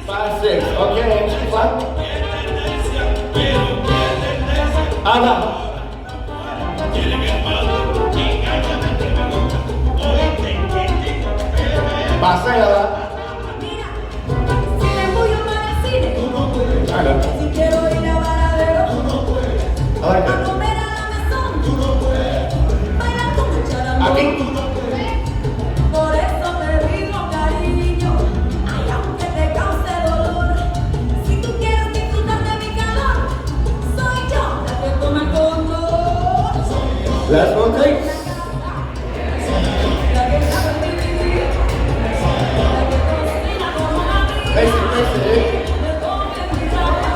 5, 6. Okay, enchufa. Ana. Paséala. Mira, si me embullo para el cine, Tú no puedes. si quiero ir a Varadero, Tú no puedes. I like a that. comer a la mesón, Tú no puedes. bailar con el charangón. Aquí. Tú no puedes. Por eso te digo, cariño, ay, aunque te cause dolor, si tú quieres disfrutar de mi calor, soy yo la que toma el control. Last one, please. La que sabe vivir, la que cocina como una brida, Face it. me come mi chapa,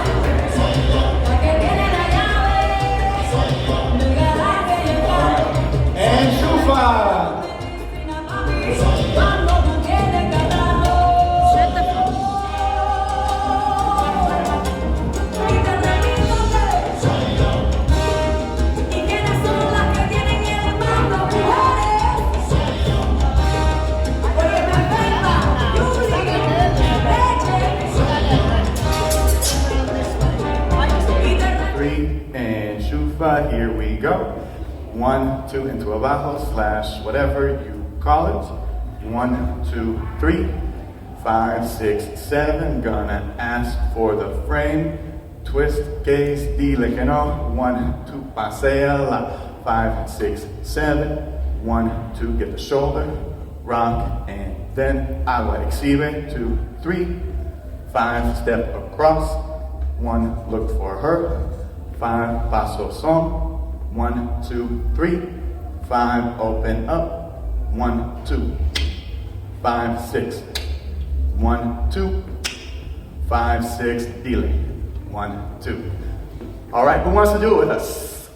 la que tiene la llave del garaje y el carro. Enchufa. Medicina, mami, cuando tú tienes catarro. Y te repito que, ¿y quiénes son las que tienen el mando, mujeres? Oye, me enferma, Yuli, leche. Y te repito. 3 and shufa. Here we go. 1, 2 into abajo / whatever you call it. 1, 2, 3, 5, 6, 7. Gonna ask for the frame. Twist, gaze, dile que no. 1, 2, paseala. 5, 6, 7. 1, 2, get the shoulder. Rock and then agua exhibe. 2, 3, 5, step across. 1, look for her. 5, paso son. 1, 2, 3, 5, open up. 1, 2, 5, 6. 1, 2, 5, 6, dile. 1, 2. All right, who wants to do it with us?